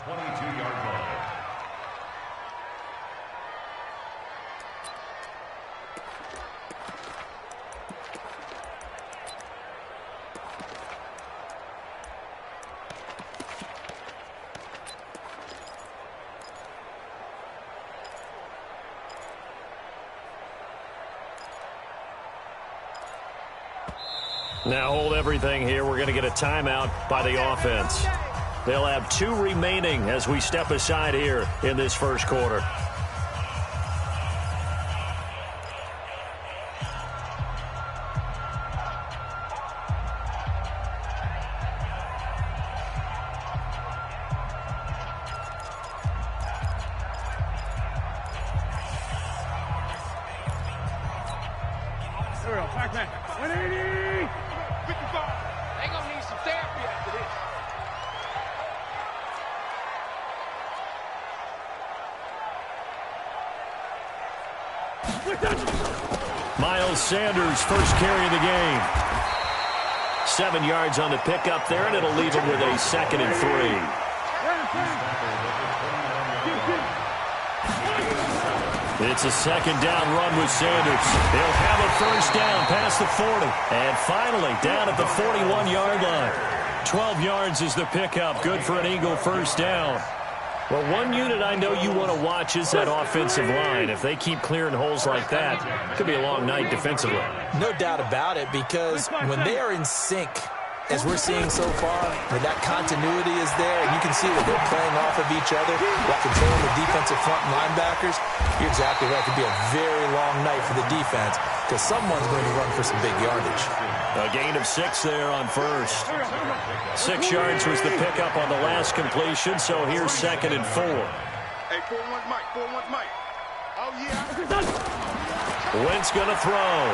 22-yard line. Now hold everything here. We're going to get a timeout by the offense. They'll have 2 remaining as we step aside here in this first quarter. Sanders first carry of the game. 7 yards on the pickup there, and it'll leave him with a 2nd and 3. It's a 2nd down run with Sanders. He'll have a first down past the 40. And finally down at the 41-yard line. 12 yards is the pickup. Good for an Eagle first down. Well, one unit I know you want to watch is that offensive line. If they keep clearing holes like that, it could be a long night defensively. No doubt about it, because when they are in sync, as we're seeing so far, when that continuity is there, and you can see that they're playing off of each other while controlling the defensive front and linebackers, you're exactly right. It could be a very long night for the defense because someone's going to run for some big yardage. A gain of 6 there on first. 6 yards was the pickup on the last completion, so here's 2nd and 4. Hey, 4-1 Mike, 4-1 Mike. Oh, yeah. Wentz going to throw.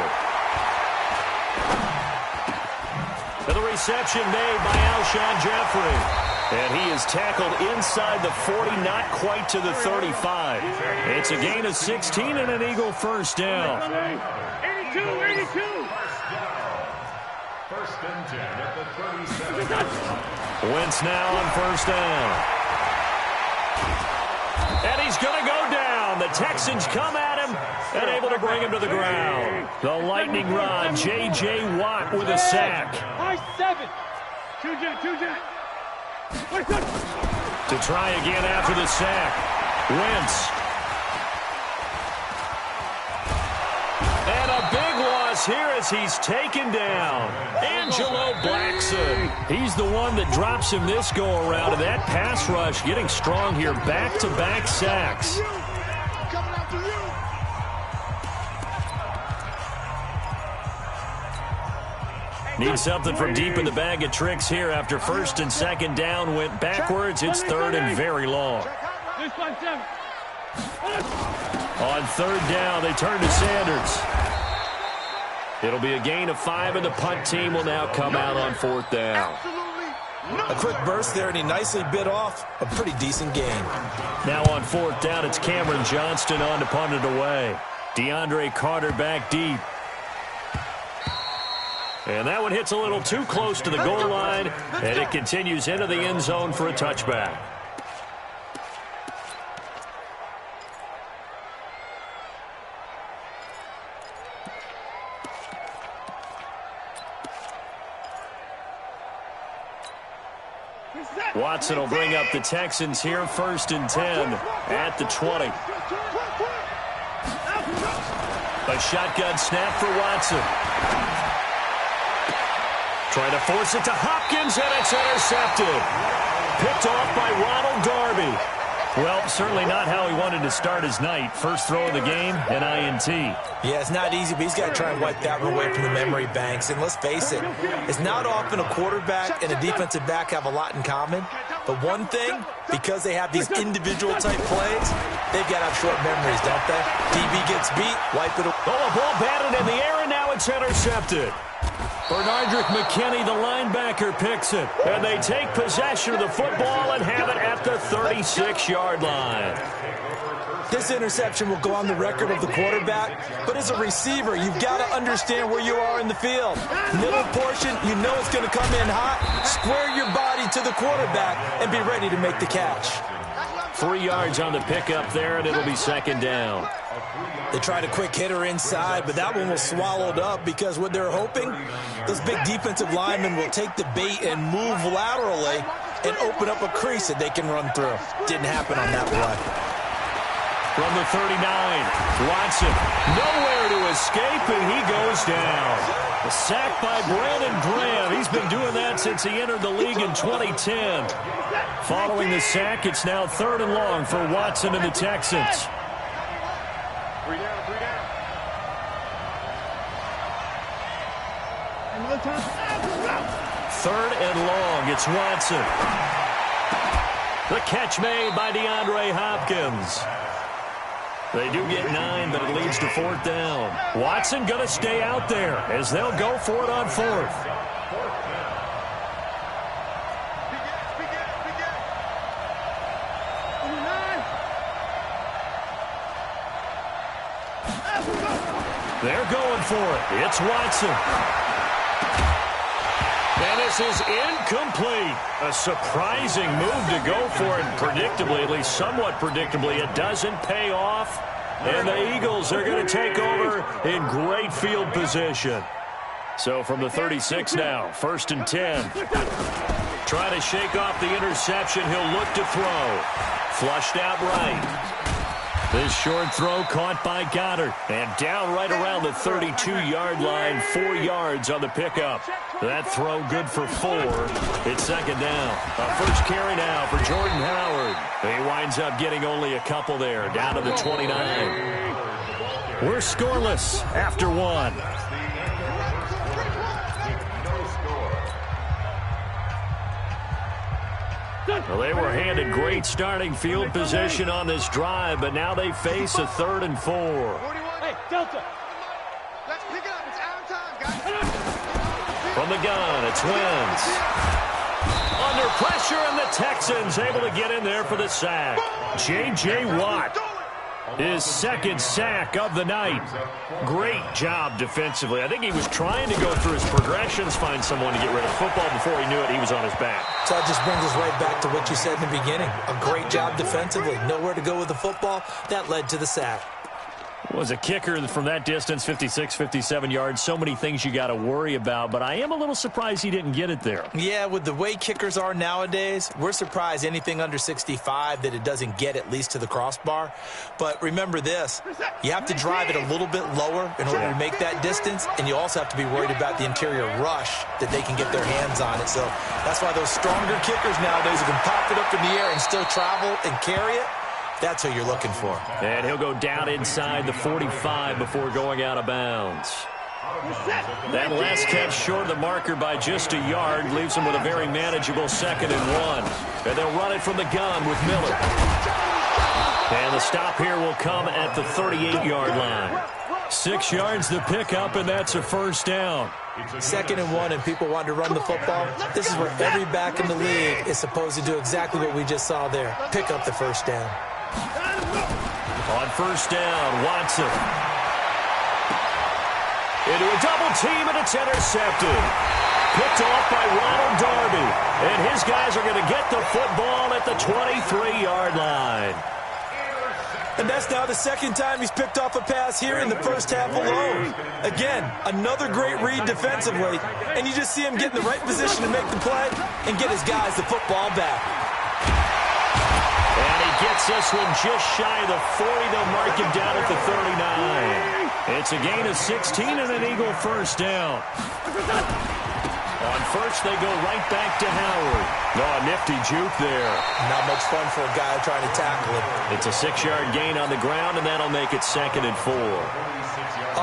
And the reception made by Alshon Jeffrey. And he is tackled inside the 40, not quite to the 35. It's a gain of 16 and an Eagle first down. 82. First and 10 at the 37. Wentz now on first down. And he's going to go down. The Texans come at him and able to bring him to the ground. The lightning rod, J.J. Watt with a sack. 7. 2 To try again after the sack. Wentz. And a big loss here as he's taken down. Angelo Blackson. He's the one that drops him this go-around. And that pass rush getting strong here. Back-to-back sacks. Need something from deep in the bag of tricks here after first and second down went backwards. It's 3rd and very long. On 3rd down, they turn to Sanders. It'll be a gain of 5, and the punt team will now come out on 4th down. A quick burst there, and he nicely bit off a pretty decent gain. Now on 4th down, it's Cameron Johnston on to punt it away. DeAndre Carter back deep. And that one hits a little too close to the goal line, and it continues into the end zone for a touchback. Watson will bring up the Texans here, 1st and 10 at the 20. A shotgun snap for Watson. Trying to force it to Hopkins, and it's intercepted. Picked off by Ronald Darby. Well, certainly not how he wanted to start his night. First throw of the game, an INT. Yeah, it's not easy, but he's got to try and wipe that one away from the memory banks. And let's face it, it's not often a quarterback and a defensive back have a lot in common. But one thing, because they have these individual type plays, they've got to have short memories, don't they? DB gets beat, wipe it away. Oh, a ball batted in the air, and now it's intercepted. Bernardrick McKinney, the linebacker, picks it. And they take possession of the football and have it at the 36-yard line. This interception will go on the record of the quarterback, but as a receiver, you've got to understand where you are in the field. Middle portion, you know it's going to come in hot. Square your body to the quarterback and be ready to make the catch. 3 yards on the pickup there, and it'll be second down. They tried a quick hitter inside, but that one was swallowed up because what they're hoping, those big defensive linemen will take the bait and move laterally and open up a crease that they can run through. Didn't happen on that play. From the 39, Watson, nowhere to escape, and he goes down. A sack by Brandon Graham. He's been doing that since he entered the league in 2010. Following the sack, it's now 3rd and long for Watson and the Texans. 3 down, 3 down. 3rd and long, it's Watson. The catch made by DeAndre Hopkins. They do get 9, but it leads to 4th down. Watson going to stay out there as they'll go for it on 4th. They're going for it. It's Watson. And this is incomplete. A surprising move to go for it. Predictably, at least somewhat predictably, it doesn't pay off. And the Eagles are going to take over in great field position. So from the 36 now, 1st and 10. Trying to shake off the interception. He'll look to throw. Flushed out right. This short throw caught by Goddard. And down right around the 32-yard line, 4 yards on the pickup. That throw good for 4. It's second down. A first carry now for Jordan Howard. He winds up getting only a couple there, down to the 29. We're scoreless after 1. Well, they were handed great starting field position on this drive, but now they face a 3rd and 4. Hey, Delta. Let's pick it up. It's out of time, guys. From the gun, it's Wentz. Under pressure, and the Texans able to get in there for the sack. J.J. Watt, his 2nd sack of the night. Great job defensively. I think he was trying to go through his progressions, find someone to get rid of football. Before he knew it, he was on his back. So that just brings us right back to what you said in the beginning. A great job defensively. Nowhere to go with the football. That led to the sack. Was a kicker from that distance, 56, 57 yards. So many things you got to worry about, but I am a little surprised he didn't get it there. Yeah, with the way kickers are nowadays, we're surprised anything under 65 that it doesn't get at least to the crossbar. But remember this, you have to drive it a little bit lower in order to make that distance, and you also have to be worried about the interior rush that they can get their hands on it. So that's why those stronger kickers nowadays who can pop it up in the air and still travel and carry it, that's who you're looking for. And he'll go down inside the 45 before going out of bounds. That last catch short of the marker by just a yard leaves him with a very manageable 2nd and 1. And they'll run it from the gun with Miller. And the stop here will come at the 38-yard line. 6 yards the pickup, and that's a first down. 2nd and 1, and people want to run the football. This is where every back in the league is supposed to do exactly what we just saw there. Pick up the first down. On first down, Watson. Into a double team, and it's intercepted. Picked off by Ronald Darby. And his guys are going to get the football at the 23-yard line. And that's now the 2nd time he's picked off a pass here in the first half alone. Again, another great read defensively. And you just see him get in the right position to make the play and get his guys the football back. And he gets this one just shy of the 40. They'll mark him down at the 39. It's a gain of 16 and an Eagle first down. On first, they go right back to Howard. Oh, a nifty juke there. Not much fun for a guy trying to tackle him. It's a 6-yard gain on the ground, and that'll make it 2nd and 4.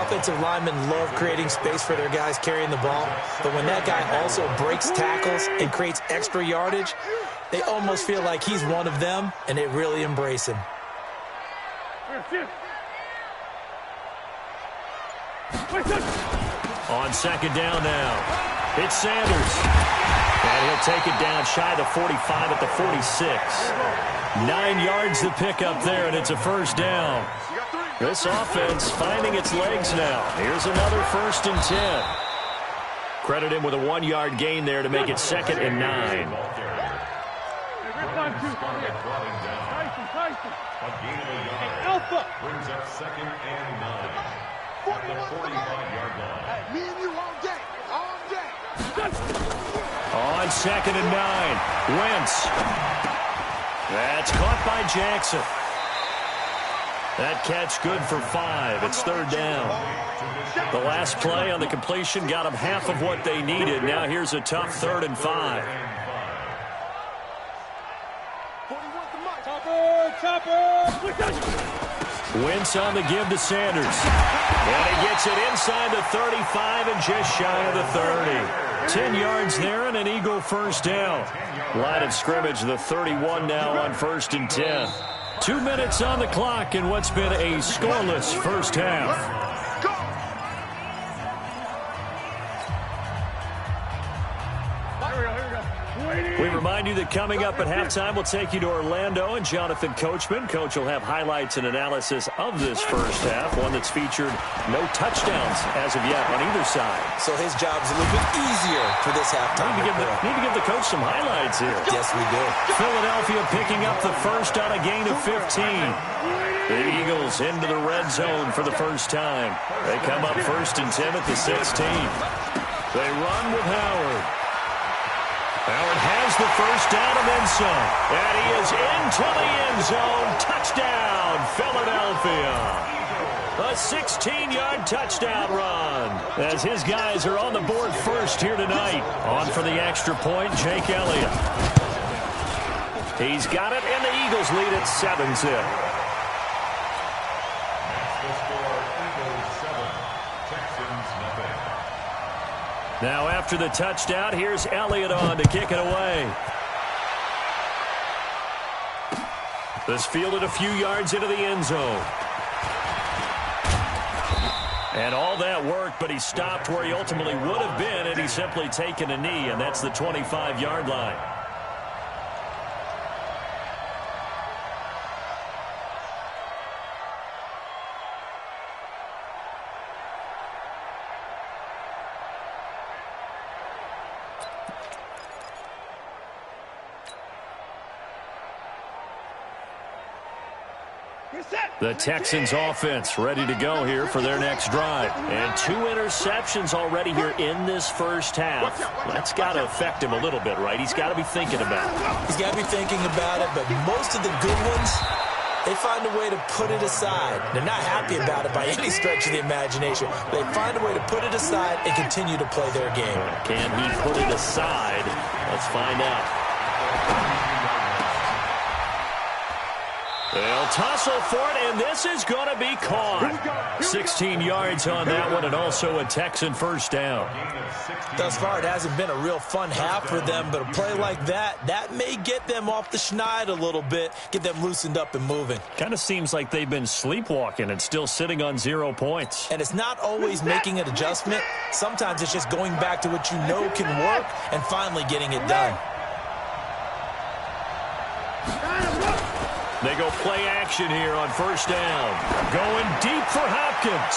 Offensive linemen love creating space for their guys carrying the ball, but when that guy also breaks tackles and creates extra yardage, they almost feel like he's one of them, and they really embrace him. On 2nd down now. It's Sanders. And he'll take it down shy of the 45 at the 46. 9 yards to pick up there, and it's a first down. This offense finding its legs now. Here's another 1st and 10. Credit him with a 1-yard gain there to make it 2nd and 9. Alpha brings up 2nd and 9 at the 45-yard line. Hey, me and you all day. All day. On 2nd and 9. Wentz. That's caught by Jackson. That catch good for 5. It's 3rd down. The last play on the completion got them half of what they needed. Now here's a tough 3rd and 5. Wentz on the give to Sanders. And he gets it inside the 35 and just shy of the 30. 10 yards there and an Eagle first down. Line of scrimmage, the 31 now on 1st and 10. 2 minutes on the clock in what's been a scoreless first half. We remind you that coming up at halftime, we'll take you to Orlando and Jonathan Coachman. Coach will have highlights and analysis of this first half, one that's featured no touchdowns as of yet on either side. So his job's a little bit easier for this halftime. Need to give the coach some highlights here. Yes, we do. Philadelphia picking up the first on a gain of 15. The Eagles into the red zone for the first time. They come up 1st and 10 at the 16. They run with Howard. Howard has the first down and then some. And he is into the end zone. Touchdown, Philadelphia. A 16-yard touchdown run as his guys are on the board first here tonight. On for the extra point, Jake Elliott. He's got it, and the Eagles lead at 7-zip. Now after the touchdown, here's Elliott on to kick it away. This fielded a few yards into the end zone. And all that work, but he stopped where he ultimately would have been, and he's simply taken a knee, and that's the 25-yard line. The Texans offense ready to go here for their next drive. And 2 interceptions already here in this first half. That's got to affect him a little bit, right? He's got to be thinking about it. He's got to be thinking about it, but most of the good ones, they find a way to put it aside. They're not happy about it by any stretch of the imagination. They find a way to put it aside and continue to play their game. Can he put it aside? Let's find out. They'll tussle for it, and this is going to be caught. 16 yards on that one, and also a Texan first down. Thus far, it hasn't been a real fun half for them, but a play like that may get them off the schneid a little bit, get them loosened up and moving. Kind of seems like they've been sleepwalking and still sitting on 0 points. And it's not always making an adjustment. Sometimes it's just going back to what you know can work and finally getting it done. They go play action here on first down. Going deep for Hopkins.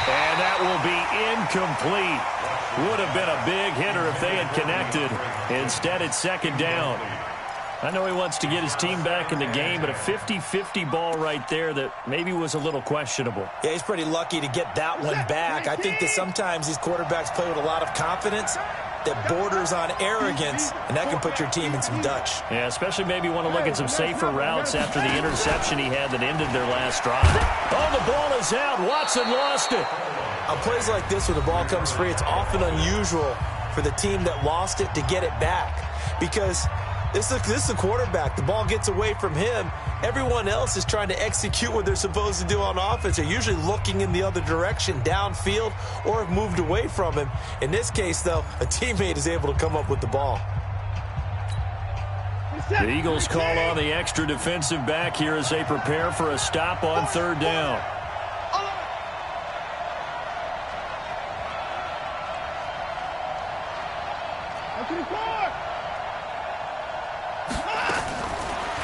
And that will be incomplete. Would have been a big hitter if they had connected. Instead, it's 2nd down. I know he wants to get his team back in the game, but a 50-50 ball right there that maybe was a little questionable. Yeah, he's pretty lucky to get that one back. I think that sometimes these quarterbacks play with a lot of confidence that borders on arrogance, and that can put your team in some Dutch. Yeah, especially maybe want to look at some safer routes after the interception he had that ended their last drive. Oh, the ball is out. Watson lost it. On plays like this where the ball comes free, it's often unusual for the team that lost it to get it back because this is a quarterback. The ball gets away from him. Everyone else is trying to execute what they're supposed to do on offense. They're usually looking in the other direction, downfield, or have moved away from him. In this case, though, a teammate is able to come up with the ball. The Eagles call on the extra defensive back here as they prepare for a stop on 3rd down.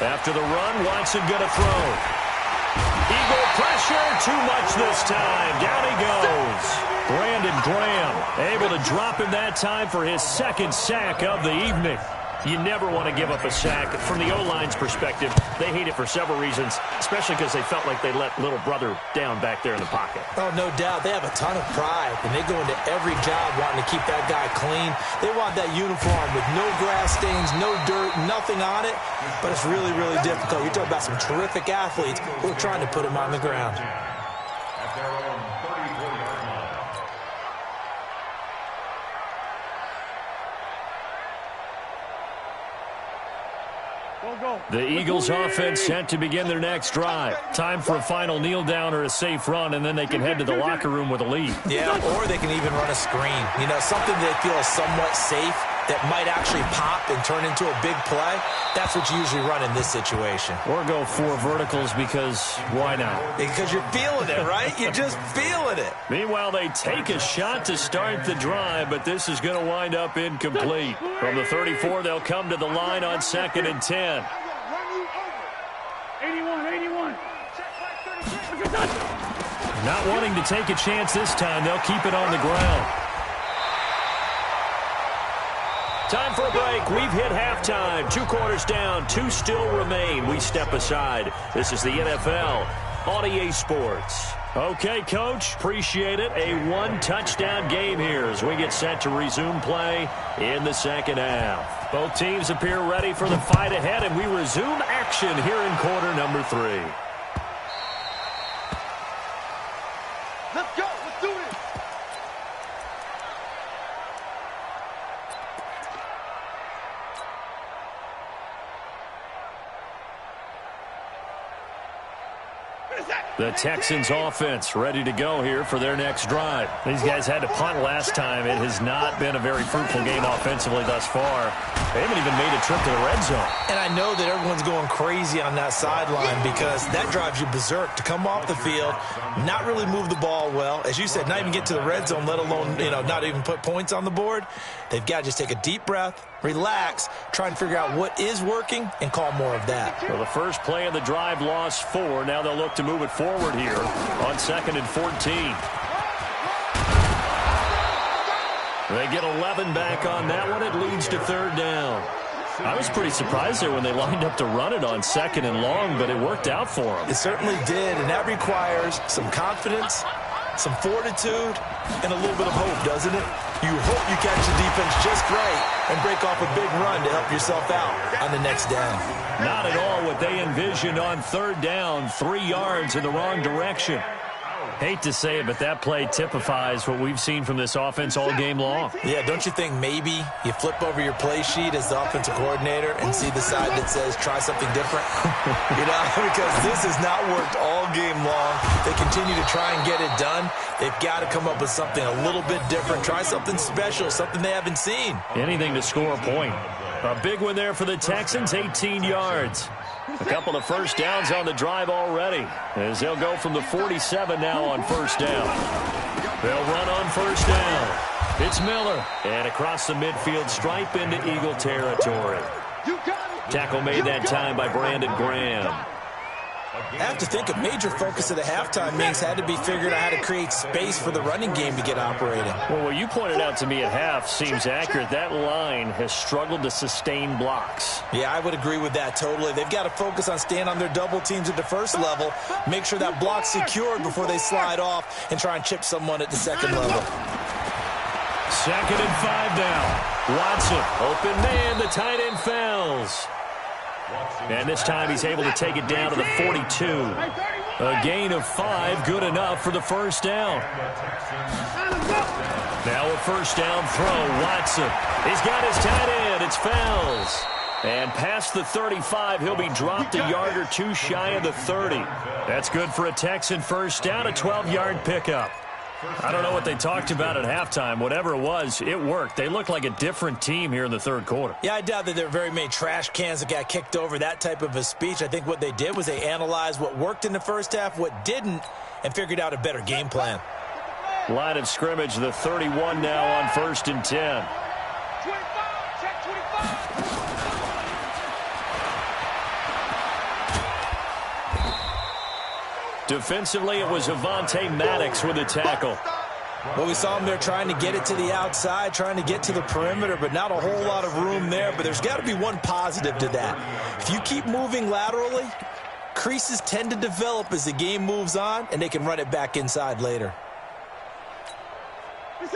After the run, Watson going to throw. Eagle pressure, too much this time. Down he goes. Brandon Graham able to drop him that time for his second sack of the evening. You never want to give up a sack. From the O-line's perspective, they hate it for several reasons, especially because they felt like they let little brother down back there in the pocket. Oh, no doubt. They have a ton of pride, and they go into every job wanting to keep that guy clean. They want that uniform with no grass stains, no dirt, nothing on it, but it's really, really difficult. You're talking about some terrific athletes who are trying to put him on the ground. At their own 34-yard line. The Eagles offense set to begin their next drive. Time for a final kneel down or a safe run, and then they can head to the locker room with a lead. Yeah, or they can even run a screen. You know, something they feel is somewhat safe that might actually pop and turn into a big play. That's what you usually run in this situation. Or go 4 verticals because why not? Because you're feeling it, right? You're just feeling it. Meanwhile, they take a shot to start the drive, but this is going to wind up incomplete. From the 34, they'll come to the line on 2nd and 10. 81. Not wanting to take a chance this time, they'll keep it on the ground. Time for a break. We've hit halftime. 2 quarters down. 2 still remain. We step aside. This is the NFL on EA Sports. Okay, Coach. Appreciate it. A 1-touchdown game here as we get set to resume play in the second half. Both teams appear ready for the fight ahead, and we resume action here in quarter number 3. Let's go. Let's do this. The Texans offense ready to go here for their next drive. These guys had to punt last time. It has not been a very fruitful game offensively thus far. They haven't even made a trip to the red zone. And I know that everyone's going crazy on that sideline because that drives you berserk to come off the field, not really move the ball well. As you said, not even get to the red zone, let alone, not even put points on the board. They've got to just take a deep breath, relax, try and figure out what is working, and call more of that. Well, the first play of the drive lost 4. Now they'll look to move it forward here on 2nd and 14. They get 11 back on that one. It leads to 3rd down. I was pretty surprised there when they lined up to run it on 2nd and long, but it worked out for them. It certainly did, and that requires some confidence, some fortitude, and a little bit of hope, doesn't it? You hope you catch the defense just right and break off a big run to help yourself out on the next down. Not at all what they envisioned on 3rd down. 3 yards in the wrong direction. Hate to say it, but that play typifies what we've seen from this offense all game long. Yeah, don't you think maybe you flip over your play sheet as the offensive coordinator and see the side that says try something different? Because this has not worked all game long. They continue to try and get it done. They've got to come up with something a little bit different. Try something special, something they haven't seen. Anything to score a point. A big one there for the Texans, 18 yards. A couple of first downs on the drive already, as they'll go from the 47 now on 1st down. They'll run on 1st down. It's Miller, and across the midfield stripe into Eagle territory. Tackle made that time by Brandon Graham. I have to think a major focus of the halftime means had to be figuring out how to create space for the running game to get operating. Well, what you pointed out to me at half seems accurate. That line has struggled to sustain blocks. Yeah, I would agree with that totally. They've got to focus on staying on their double teams at the first level, make sure that block's secured before they slide off and try and chip someone at the second level. 2nd and 5 now. Watson, open man, the tight end fails. And this time he's able to take it down to the 42. A gain of 5, good enough for the 1st down. Now a 1st down throw, Watson. He's got his tight end, it's Fells. And past the 35, he'll be dropped a yard or 2 shy of the 30. That's good for a Texan 1st down, a 12-yard pickup. I don't know what they talked about at halftime. Whatever it was, it worked. They look like a different team here in the 3rd quarter. Yeah, I doubt that there are very many trash cans that got kicked over, that type of a speech. I think what they did was they analyzed what worked in the first half, what didn't, and figured out a better game plan. Line of scrimmage, the 31 now on 1st and 10. 25, check 25. Defensively, it was Avonte Maddox with a tackle. Well, we saw him there trying to get it to the outside, trying to get to the perimeter, but not a whole lot of room there. But there's got to be one positive to that. If you keep moving laterally, creases tend to develop as the game moves on, and they can run it back inside later.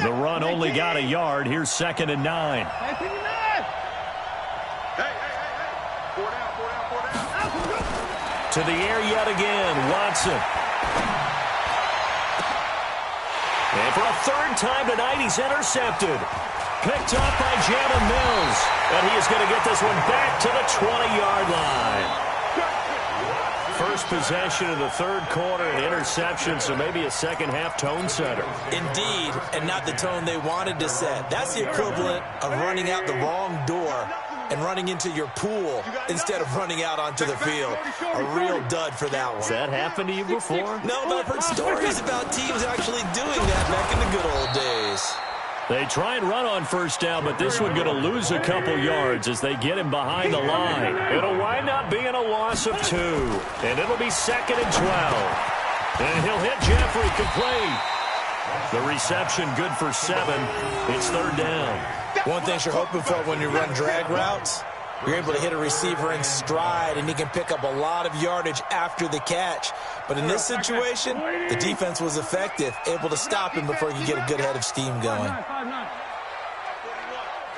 The run only got a yard. Here's 2nd and 9. Hey. 4 down. To the air yet again, Watson. And for a 3rd time tonight, he's intercepted. Picked up by Jalen Mills. And he is going to get this one back to the 20-yard line. First possession of the 3rd quarter, an interception, so maybe a second-half tone setter. Indeed, and not the tone they wanted to set. That's the equivalent of running out the wrong door and running into your pool instead of running out onto the field. A real dud for that one. Has that happened to you before? No, but I've heard stories about teams actually doing that back in the good old days. They try and run on 1st down, but this one going to lose a couple yards as they get him behind the line. It'll wind up being a loss of 2, and it'll be 2nd and 12. And he'll hit Jeffrey complete. The reception good for 7. It's 3rd down. One thing you're hoping for when you run drag routes, you're able to hit a receiver in stride, and he can pick up a lot of yardage after the catch. But in this situation, the defense was effective, able to stop him before he could get a good head of steam going.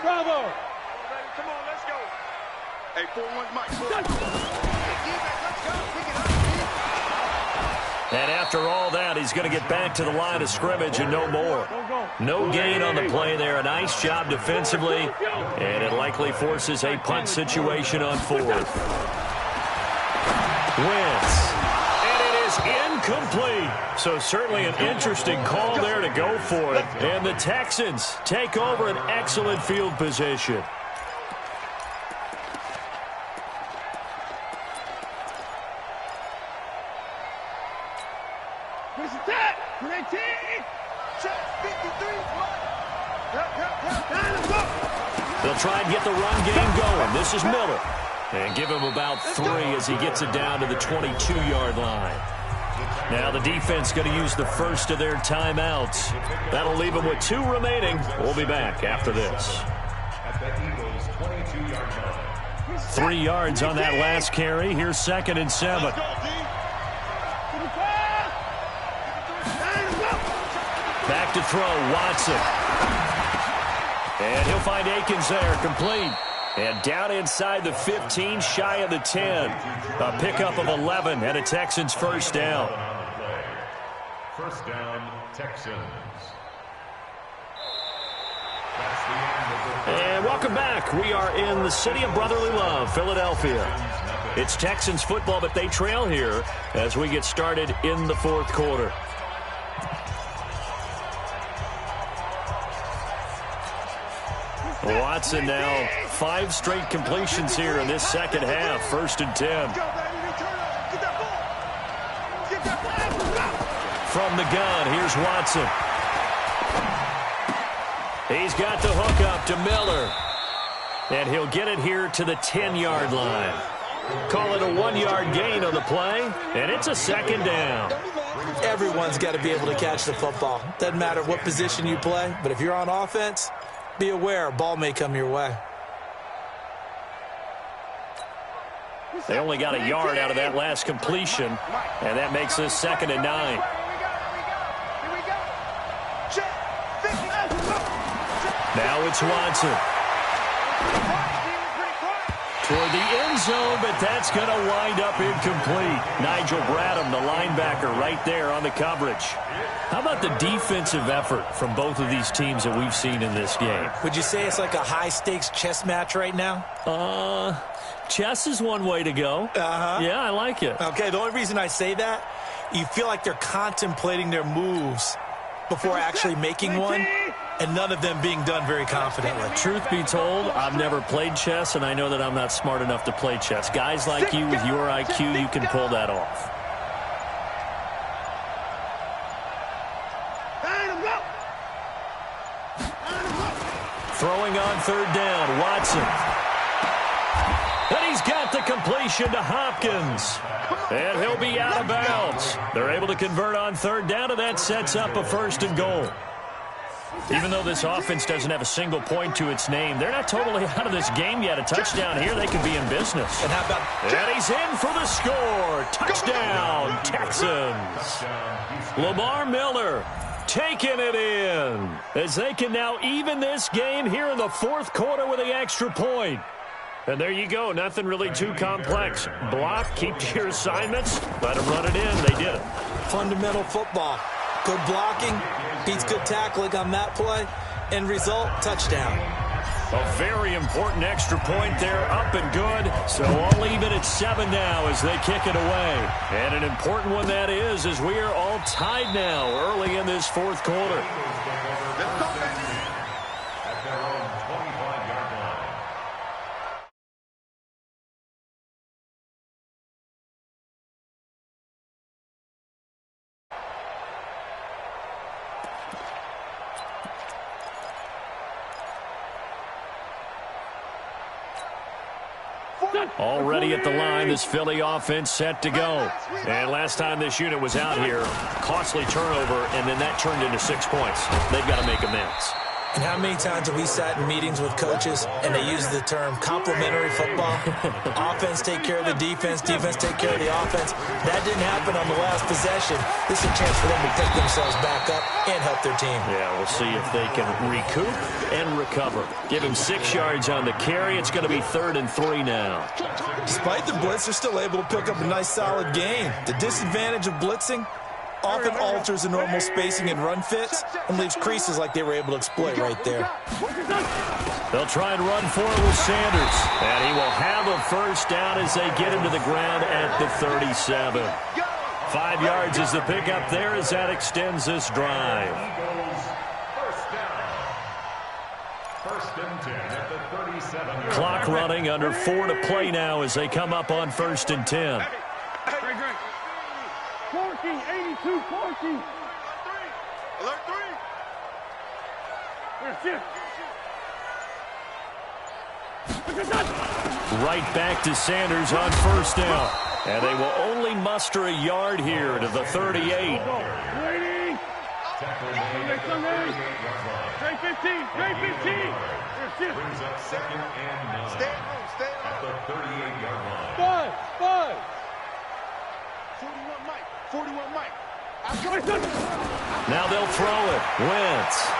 Bravo! Come on, let's go. Hey, 4-1, Mike. And after all that, he's going to get back to the line of scrimmage and no more. No gain on the play there. A nice job defensively, and it likely forces a punt situation on 4th. Wentz. And it is incomplete. So certainly an interesting call there to go for it. And the Texans take over an excellent field position. They'll try and get the run game going. This is Miller. And give him about 3 as he gets it down to the 22-yard line. Now the defense going to use the first of their timeouts. That'll leave them with 2 remaining. We'll be back after this. 3 yards on that last carry. Here's 2nd and 7. Back to throw, Watson. And he'll find Akins there, complete. And down inside the 15, shy of the 10. A pickup of 11 and a Texans 1st down. 1st down, Texans. And welcome back. We are in the city of brotherly love, Philadelphia. It's Texans football, but they trail here as we get started in the 4th quarter. Watson now 5 straight completions here in this 2nd half. 1st and 10. From the gun, here's Watson. He's got the hook up to Miller. And he'll get it here to the 10-yard line. Call it a 1-yard gain on the play, and it's a 2nd down. Everyone's got to be able to catch the football. Doesn't matter what position you play, but if you're on offense, be aware a ball may come your way. They only got a yard out of that last completion, and that makes this 2nd and 9. Now it's Watson. Toward the end zone, but that's going to wind up incomplete. Nigel Bradham, the linebacker, right there on the coverage. How about the defensive effort from both of these teams that we've seen in this game? Would you say it's like a high-stakes chess match right now? Chess is one way to go. Yeah, I like it. Okay, the only reason I say that, you feel like they're contemplating their moves before actually making one, and none of them being done very confidently. Truth be told, I've never played chess, and I know that I'm not smart enough to play chess. Guys like you with your IQ, you can pull that off. Throwing on 3rd down, Watson. And he's got the completion. completion to Hopkins. And he'll be out of bounds. They're able to convert on third down, and that sets up a 1st and goal. Even though this offense doesn't have a single point to its name, they're not totally out of this game yet. A touchdown here, they could be in business. And how about... And he's in for the score. Touchdown, Texans. Lamar Miller taking it in as they can now even this game here in the 4th quarter with the extra point. And there you go. Nothing really too complex. Block, keep to your assignments, let them run it in. They did it. Fundamental football. Good blocking, beats good tackling on that play. End result, touchdown. A very important extra point there, up and good. So all even at 7 now as they kick it away. And an important one that is, as we are all tied now early in this 4th quarter. At their own 25-yard line. Already at the line, this Philly offense set to go. And last time this unit was out here, costly turnover, and then that turned into 6 points. They've got to make amends. And how many times have we sat in meetings with coaches and they use the term complementary football? Offense take care of the defense, defense take care of the offense. That didn't happen on the last possession. This is a chance for them to pick themselves back up and help their team. Yeah, we'll see if they can recoup and recover. Give him 6 yards on the carry. It's going to be 3rd and 3 now. Despite the blitz, they're still able to pick up a nice solid gain. The disadvantage of blitzing often alters the normal spacing and run fits and leaves creases like they were able to exploit right there. They'll try and run for it with Sanders. And he will have a 1st down as they get him to the ground at the 37. 5 yards is the pickup there as that extends this drive. Eagles, 1st down. 1st and 10 at the 37. Clock running, under 4 to play now as they come up on 1st and 10. 82, 40. Alert 3. Right back to Sanders on 1st down. And they will only muster a yard here to the 38. Waiting. Tackle made at the 38-yard line. Straight 15. Straight 15. Brings up 2nd and 9. Stay home, stay At home. the 38-yard line. 5. 41 Mike. 41 Mike. Now they'll throw it. Wentz.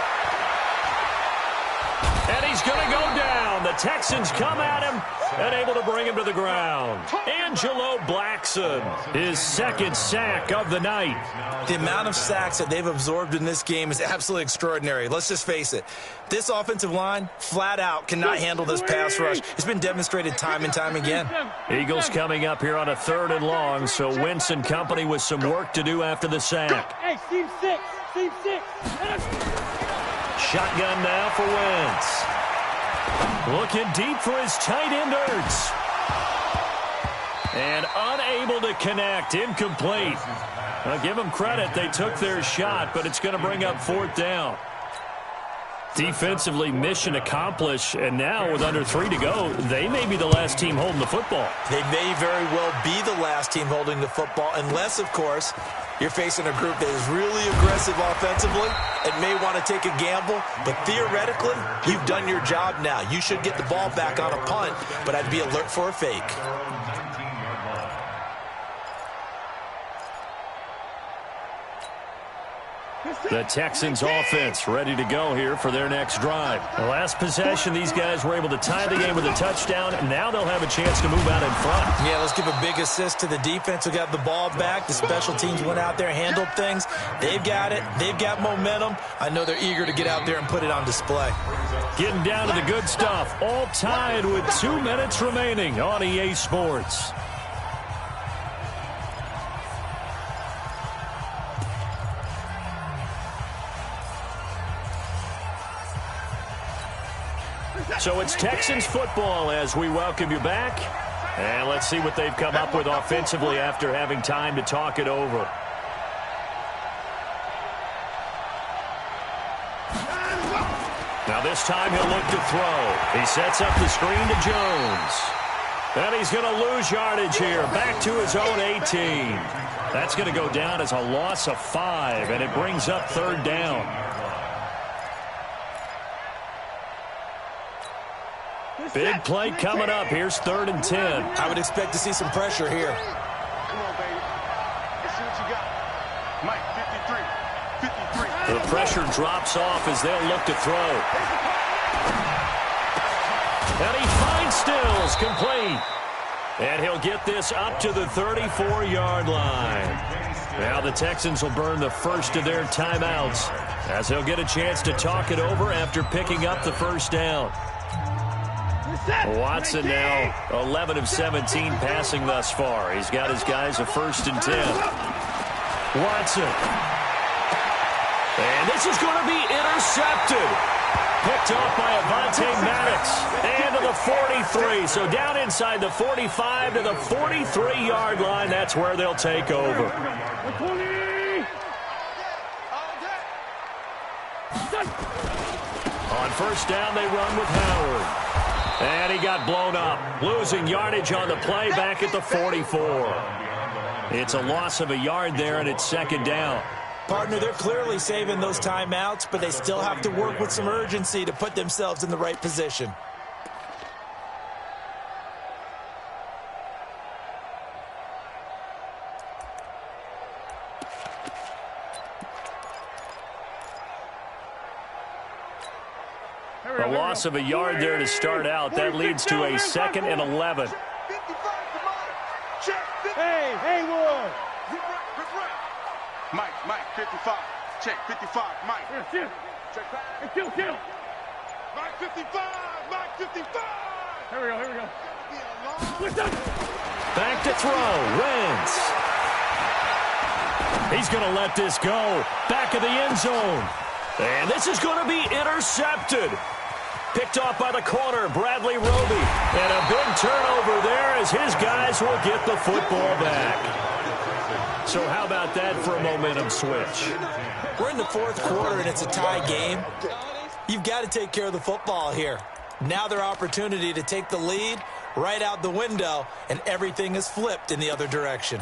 And he's going to go down. The Texans come at him and able to bring him to the ground. Angelo Blackson, his 2nd sack of the night. The amount of sacks that they've absorbed in this game is absolutely extraordinary. Let's just face it. This offensive line, flat out, cannot handle this pass rush. It's been demonstrated time and time again. Eagles coming up here on a 3rd and long, so Wentz and company with some work to do after the sack. Hey, Steve 6. Steve 6. Shotgun now for Wentz. Looking deep for his tight end, Ertz. And unable to connect. Incomplete. I'll give them credit. They took their shot, but it's going to bring up 4th down. Defensively, mission accomplished, and now with under 3 to go, they may be the last team holding the football. They may very well be the last team holding the football, unless, of course, you're facing a group that is really aggressive offensively and may want to take a gamble. But theoretically, you've done your job now. You should get the ball back on a punt, but I'd be alert for a fake. The Texans offense ready to go here for their next drive. The last possession, these guys were able to tie the game with a touchdown, and now they'll have a chance to move out in front. Yeah, let's give a big assist to the defense who got the ball back. The special teams went out there, handled things. They've got it. They've got momentum. I know they're eager to get out there and put it on display. Getting down to the good stuff. All tied with 2 minutes remaining on EA Sports. So it's Texans football as we welcome you back. And let's see what they've come up with offensively after having time to talk it over. Now this time he'll look to throw. He sets up the screen to Jones. And he's going to lose yardage here. Back to his own 18. That's going to go down as a loss of 5, and it brings up third down. Big play coming up. Here's 3rd and 10. I would expect to see some pressure here. Come on, baby. Let's see what you got. Mike, 53. 53. The pressure drops off as they'll look to throw. And he finds Stills, complete. And he'll get this up to the 34-yard line. Now the Texans will burn the first of their timeouts as they'll get a chance to talk it over after picking up the first down. Watson now 11 of 17 passing thus far. He's got his guys a 1st and 10. Watson. And this is going to be intercepted. Picked off by Avonte Maddox. And to the 43. So down inside the 45 to the 43-yard line. That's where they'll take over. On first down, they run with Howard. And he got blown up, losing yardage on the play back at the 44. It's a loss of a yard there, and it's 2nd down. Partner, they're clearly saving those timeouts, but they still have to work with some urgency to put themselves in the right position. A loss of a yard there to start out. That leads to a 2nd and 11. Hey, Haywood. Mike, 55. Check, 55. Mike. Check Hey, kill. Mike, 55. Mike, 55. Here we go. Back to throw. Wentz. He's going to let this go. Back of the end zone. And this is going to be intercepted. Picked off by the corner, Bradley Roby. And a big turnover there as his guys will get the football back. So how about that for a momentum switch? We're in the 4th quarter, and it's a tie game. You've got to take care of the football here. Now their opportunity to take the lead right out the window, and everything is flipped in the other direction.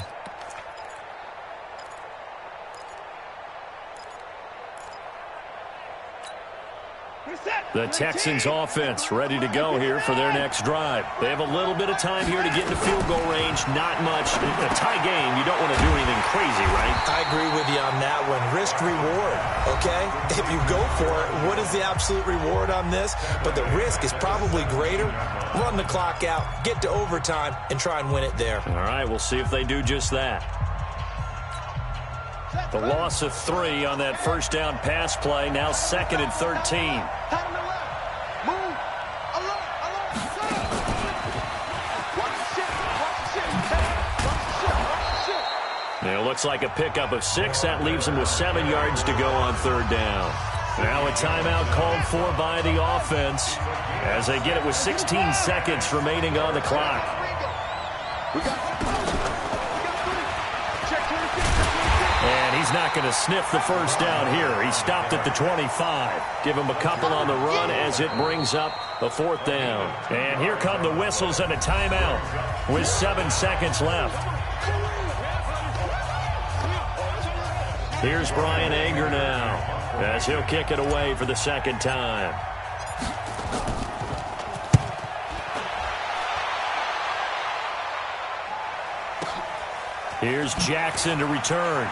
The Texans offense ready to go here for their next drive. They have a little bit of time here to get into field goal range. Not much. In a tie game, you don't want to do anything crazy, right? I agree with you on that one. Risk-reward, okay? If you go for it, what is the absolute reward on this? But the risk is probably greater. Run the clock out, get to overtime, and try and win it there. All right, we'll see if they do just that. The loss of 3 on that first down pass play. Now 2nd and 13. It looks like a pickup of 6. That leaves them with 7 yards to go on 3rd down. Now a timeout called for by the offense as they get it with 16 seconds remaining on the clock. And he's not going to sniff the first down here. He stopped at the 25. Give him a couple on the run as it brings up a 4th down. And here come the whistles and a timeout with 7 seconds left. Here's Brian Anger now as he'll kick it away for the 2nd time. Here's Jackson to return.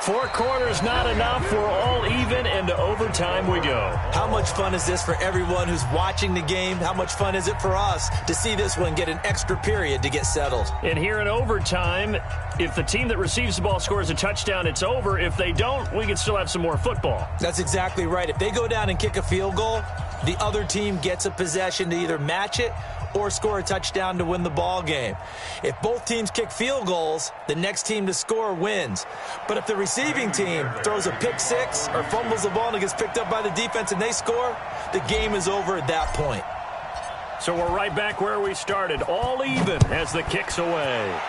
4 quarters not enough. We're all even, and to overtime we go. How much fun is this for everyone who's watching the game? How much fun is it for us to see this one get an extra period to get settled? And here in overtime, if the team that receives the ball scores a touchdown, it's over. If they don't, we can still have some more football. That's exactly right. If they go down and kick a field goal, the other team gets a possession to either match it or score a touchdown to win the ball game. If both teams kick field goals, the next team to score wins. But if the receiving team throws a pick 6 or fumbles the ball and it gets picked up by the defense and they score, the game is over at that point. So we're right back where we started, all even as the kick's away.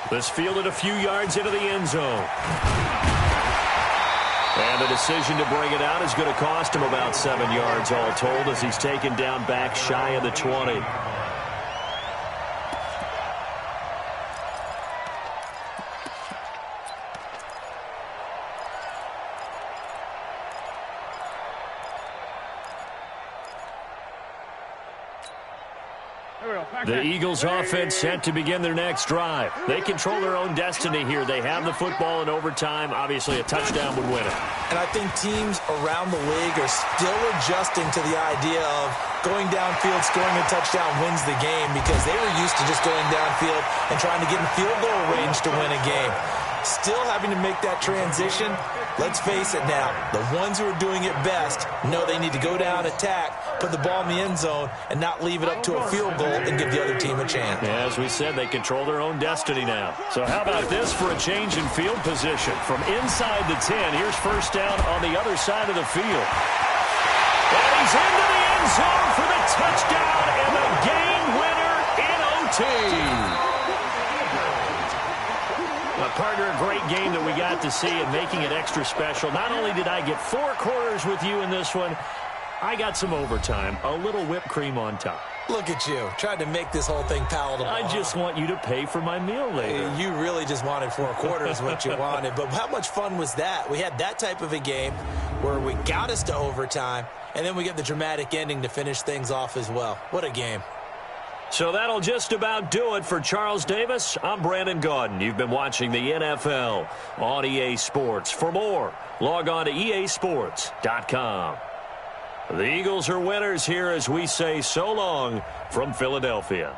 This fielded a few yards into the end zone. And the decision to bring it out is going to cost him about 7 yards all told as he's taken down back shy of the 20. The Eagles offense set to begin their next drive. They control their own destiny here. They have the football in overtime. Obviously, a touchdown would win it. And I think teams around the league are still adjusting to the idea of going downfield, scoring a touchdown wins the game because they were used to just going downfield and trying to get in field goal range to win a game. Still having to make that transition. Let's face it now, the ones who are doing it best know they need to go down, attack, put the ball in the end zone, and not leave it up to a field goal and give the other team a chance. Yeah, as we said, they control their own destiny now. So how about this for a change in field position? From inside the 10, here's first down on the other side of the field. And he's into the end zone for the touchdown and the game winner in OT. Partner, a great game that we got to see and making it extra special. Not only did I get 4 quarters with you in this one, I got some overtime, a little whipped cream on top. Look at you, trying to make this whole thing palatable. I just want you to pay for my meal later. You really just wanted 4 quarters what you wanted, but how much fun was that? We had that type of a game where we got us to overtime, and then we get the dramatic ending to finish things off as well. What a game. So that'll just about do it for Charles Davis. I'm Brandon Gaudin. You've been watching the NFL on EA Sports. For more, log on to easports.com. The Eagles are winners here as we say so long from Philadelphia.